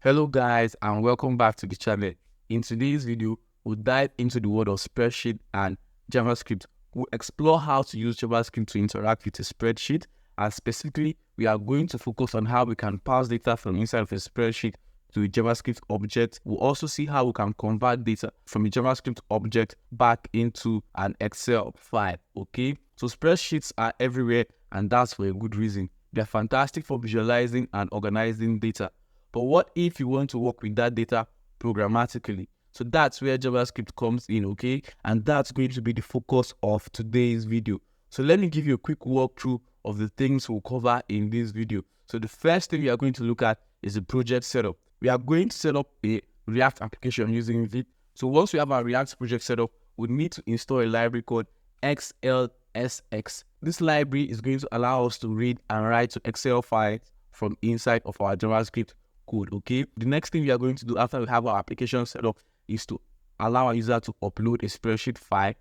Hello guys and welcome back to the channel. In today's video, we'll dive into the world of spreadsheet and JavaScript. We'll explore how to use JavaScript to interact with a spreadsheet, and specifically, we are going to focus on how we can parse data from inside of a spreadsheet to a JavaScript object. We'll also see how we can convert data from a JavaScript object back into an Excel file, okay? So spreadsheets are everywhere, and that's for a good reason. They're fantastic for visualizing and organizing data. But what if you want to work with that data programmatically? So that's where JavaScript comes in, okay? And that's going to be the focus of today's video. So let me give you a quick walkthrough of the things we'll cover in this video. So the first thing we are going to look at is the project setup. We are going to set up a React application using Vite. So once we have our React project set up, we need to install a library called xlsx. This library is going to allow us to read and write to Excel files from inside of our JavaScript code, okay? The next thing we are going to do after we have our application set up is to allow our user to upload a spreadsheet file.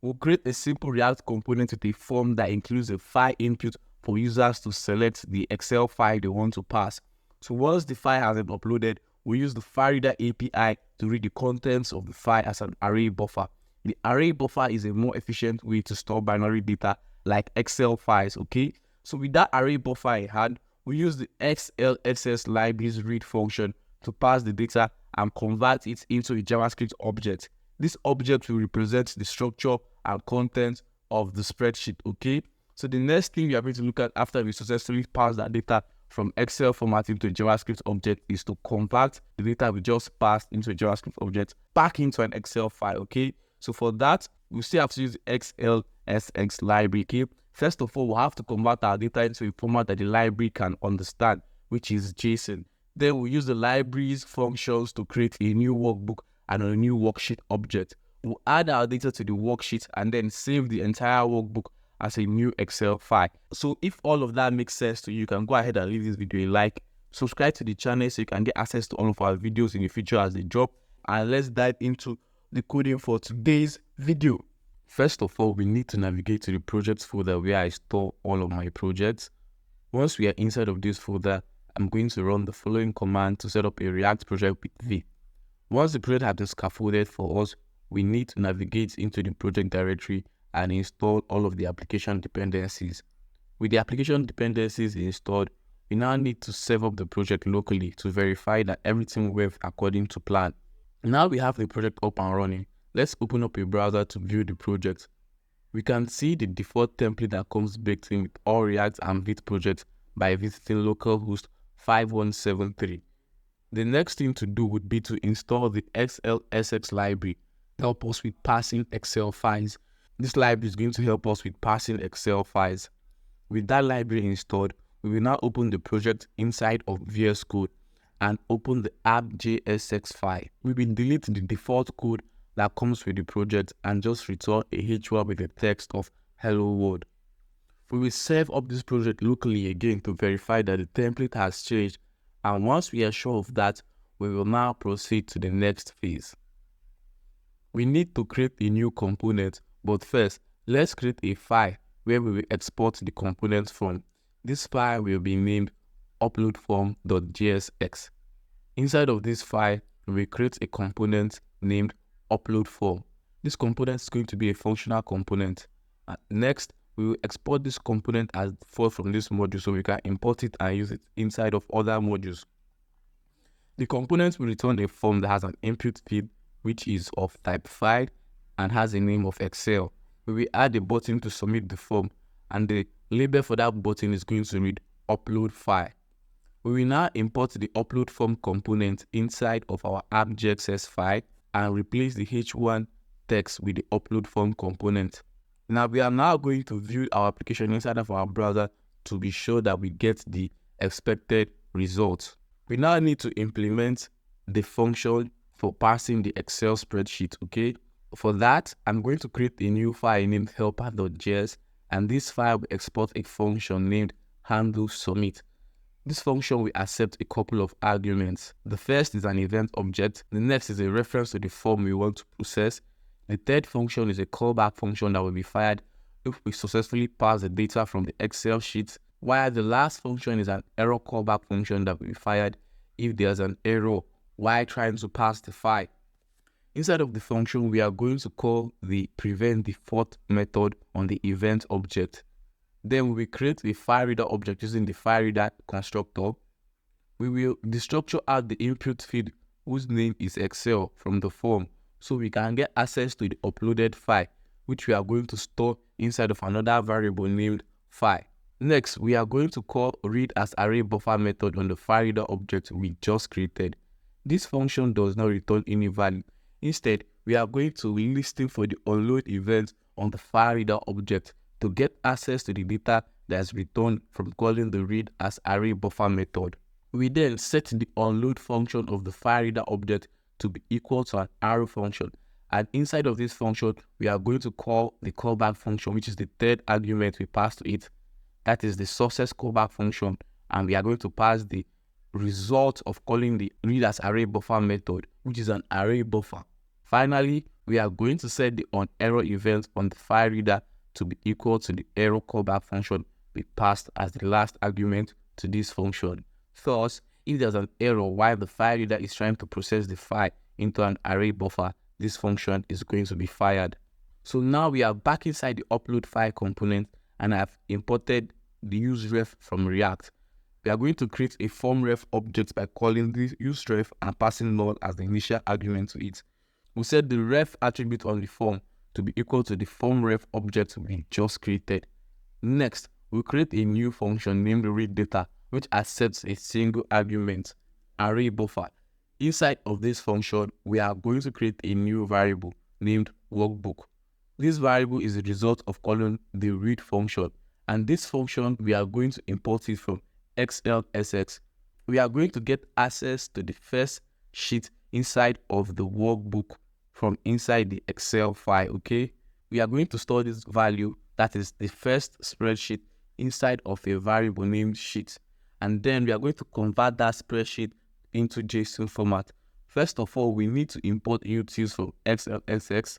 We'll create a simple React component with a form that includes a file input for users to select the Excel file they want to pass. So once the file has been uploaded, we use the file reader API to read the contents of the file as an array buffer. The array buffer is a more efficient way to store binary data like Excel files, okay? So with that array buffer in hand, we use the xlsx library's read function to pass the data and convert it into a JavaScript object. This object will represent the structure and content of the spreadsheet, okay? So the next thing we are going to look at after we successfully pass that data from Excel formatting to a JavaScript object is to convert the data we just passed into a JavaScript object back into an Excel file, okay? So for that, we still have to use the xlsx library, okay? First of all, we'll have to convert our data into a format that the library can understand, which is JSON. Then we'll use the library's functions to create a new workbook and a new worksheet object. We'll add our data to the worksheet and then save the entire workbook as a new Excel file. So if all of that makes sense to you, you can go ahead and leave this video a like, subscribe to the channel so you can get access to all of our videos in the future as they drop, and let's dive into the coding for today's video. First of all, we need to navigate to the projects folder where I store all of my projects. Once we are inside of this folder, I'm going to run the following command to set up a React project with Vite. Once the project has been scaffolded for us, we need to navigate into the project directory and install all of the application dependencies. With the application dependencies installed, we now need to serve up the project locally to verify that everything works according to plan. Now we have the project up and running. Let's open up a browser to view the project. We can see the default template that comes baked in with all React and Vite projects by visiting localhost 5173. The next thing to do would be to install the xlsx library to help us with parsing Excel files. This library is going to help us with parsing Excel files. With that library installed, we will now open the project inside of VS Code and open the app.jsx file. We will delete the default code that comes with the project and just return a H1 with the text of hello world. We will serve up this project locally again to verify that the template has changed, and once we are sure of that, we will now proceed to the next phase. We need to create a new component, but first, let's create a file where we will export the component from. This file will be named uploadform.jsx. Inside of this file, we will create a component named upload form. This component is going to be a functional component. Next, we will export this component as default from this module so we can import it and use it inside of other modules. The component will return a form that has an input field which is of type file and has a name of Excel. We will add a button to submit the form, and the label for that button is going to read upload file. We will now import the upload form component inside of our app.jsx file and replace the H1 text with the upload form component. Now we are now going to view our application inside of our browser to be sure that we get the expected results. We now need to implement the function for parsing the Excel spreadsheet, okay? For that, I'm going to create a new file named helper.js, and this file will export a function named handle submit. This function will accept a couple of arguments. The first is an event object. The next is a reference to the form we want to process. The third function is a callback function that will be fired if we successfully pass the data from the Excel sheet, while the last function is an error callback function that will be fired if there's an error while trying to parse the file. Inside of the function, we are going to call the prevent default method on the event object. Then we create a file reader object using the file reader constructor. We will destructure out the input field whose name is Excel from the form, so we can get access to the uploaded file, which we are going to store inside of another variable named file. Next, we are going to call read as array buffer method on the file reader object we just created. This function does not return any value. Instead, we are going to listen for the unload event on the file reader object to get access to the data that is returned from calling the read as array buffer method. We then set the unload function of the file reader object to be equal to an arrow function. And inside of this function, we are going to call the callback function, which is the third argument we pass to it. That is the success callback function. And we are going to pass the result of calling the read as array buffer method, which is an array buffer. Finally, we are going to set the onError event on the file reader to be equal to the error callback function we passed as the last argument to this function. Thus, if there's an error while the file reader is trying to process the file into an array buffer, this function is going to be fired. So now we are back inside the upload file component, and I've imported the useRef from React. We are going to create a formRef object by calling this useRef and passing null as the initial argument to it. We set the ref attribute on the form to be equal to the formRef object we just created. Next, we create a new function named readData, which accepts a single argument, array buffer. Inside of this function, we are going to create a new variable named workbook. This variable is the result of calling the read function, and this function we are going to import it from xlsx. We are going to get access to the first sheet inside of the workbook from inside the Excel file, okay? We are going to store this value, that is the first spreadsheet, inside of a variable named sheet. And then we are going to convert that spreadsheet into JSON format. First of all, we need to import utils from xlsx.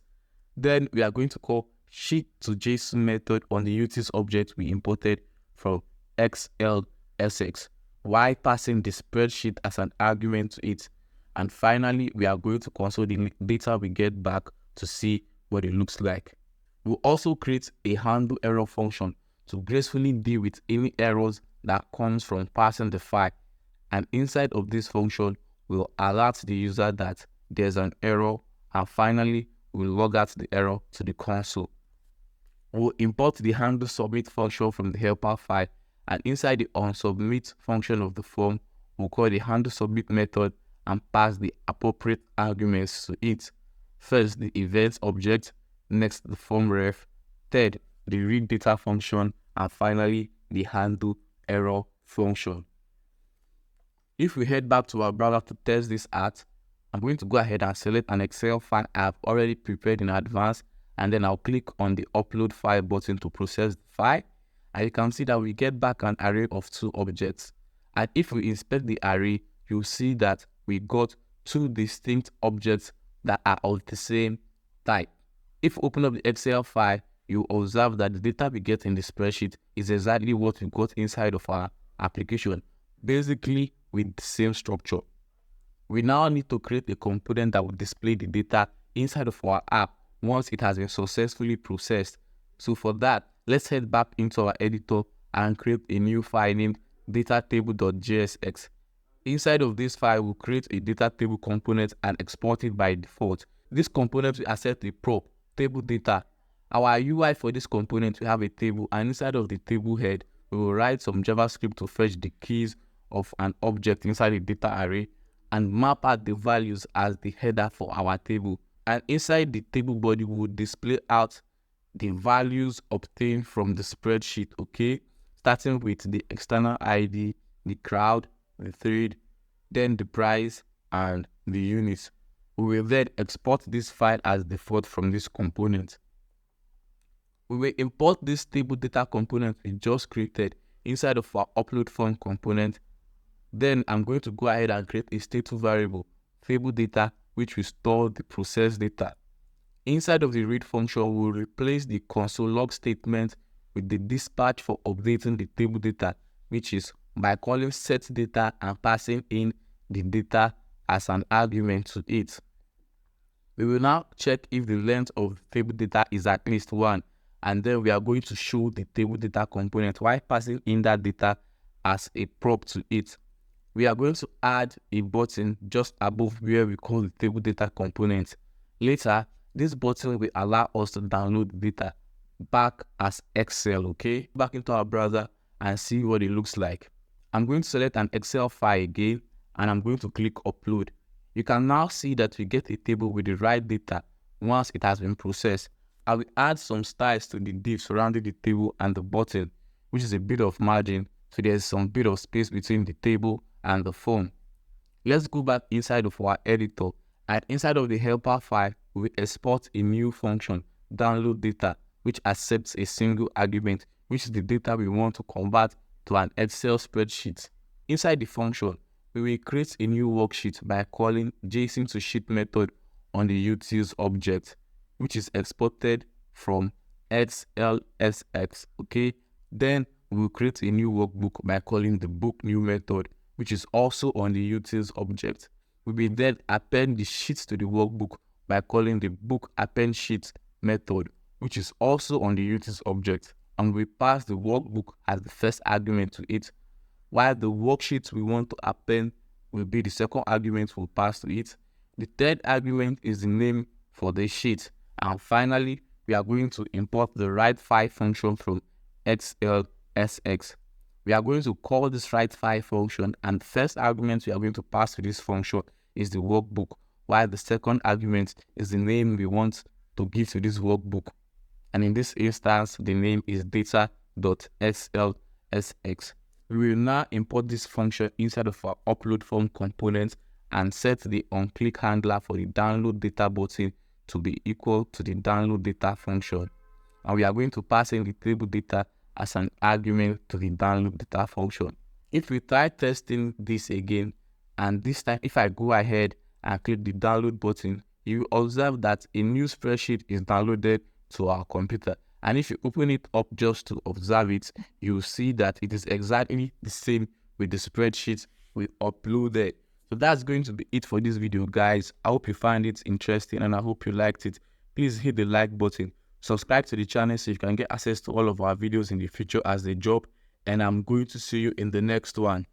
Then we are going to call sheet to JSON method on the utils object we imported from xlsx, while passing the spreadsheet as an argument to it. And finally, we are going to console the data we get back to see what it looks like. We'll also create a handle error function to gracefully deal with any errors that comes from parsing the file. And inside of this function, we'll alert the user that there's an error, and finally, we'll log out the error to the console. We'll import the handle submit function from the helper file, and inside the onSubmit function of the form, we'll call the handle submit method and pass the appropriate arguments to it. First, the events object, next the formRef, third, the readData function, and finally, the handle error function. If we head back to our browser to test this out, I'm going to go ahead and select an Excel file I've already prepared in advance, and then I'll click on the upload file button to process the file. And you can see that we get back an array of 2 objects. And if we inspect the array, you'll see that we got 2 distinct objects that are of the same type. If we open up the Excel file, you observe that the data we get in the spreadsheet is exactly what we got inside of our application, basically with the same structure. We now need to create a component that will display the data inside of our app once it has been successfully processed. So for that, let's head back into our editor and create a new file named datatable.jsx. Inside of this file, we'll create a data table component and export it by default. This component will accept a prop, table data. Our UI for this component, we have a table, and inside of the table head, we will write some JavaScript to fetch the keys of an object inside the data array and map out the values as the header for our table. And inside the table body, we will display out the values obtained from the spreadsheet, okay? Starting with the external ID, the crowd, the thread, then the price, and the units. We will then export this file as default from this component. We will import this table data component we just created inside of our upload form component. Then I'm going to go ahead and create a stateful variable, table data, which will store the processed data. Inside of the read function, we'll replace the console log statement with the dispatch for updating the table data, which is by calling set data and passing in the data as an argument to it. We will now check if the length of the table data is at least 1, and then we are going to show the table data component while passing in that data as a prop to it. We are going to add a button just above where we call the table data component. Later, this button will allow us to download the data back as Excel, okay? Back into our browser and see what it looks like. I'm going to select an Excel file again, and I'm going to click upload. You can now see that we get a table with the right data once it has been processed. I will add some styles to the div surrounding the table and the button, which is a bit of margin, so there's some bit of space between the table and the form. Let's go back inside of our editor, and inside of the helper file, we export a new function, download data, which accepts a single argument, which is the data we want to convert to an Excel spreadsheet. Inside the function, we will create a new worksheet by calling JSON to sheet method on the utils object, which is exported from xlsx, okay? Then we will create a new workbook by calling the book new method, which is also on the utils object. We will then append the sheets to the workbook by calling the book append sheet method, which is also on the utils object, and we pass the workbook as the first argument to it, while the worksheet we want to append will be the second argument we'll pass to it. The third argument is the name for the sheet, and finally we are going to import the write file function from xlsx. We are going to call this write file function, and the first argument we are going to pass to this function is the workbook, while the second argument is the name we want to give to this workbook, and in this instance the name is data.xlsx. We will now import this function inside of our upload form component and set the onClick handler for the download data button to be equal to the download data function, and we are going to pass in the table data as an argument to the download data function. If we try testing this again, and this time if I go ahead and click the download button, you will observe that a new spreadsheet is downloaded to our computer. And if you open it up just to observe it, you will see that it is exactly the same with the spreadsheet we uploaded. So that's going to be it for this video, guys. I hope you find it interesting and I hope you liked it. Please hit the like button. Subscribe to the channel so you can get access to all of our videos in the future as they drop. And I'm going to see you in the next one.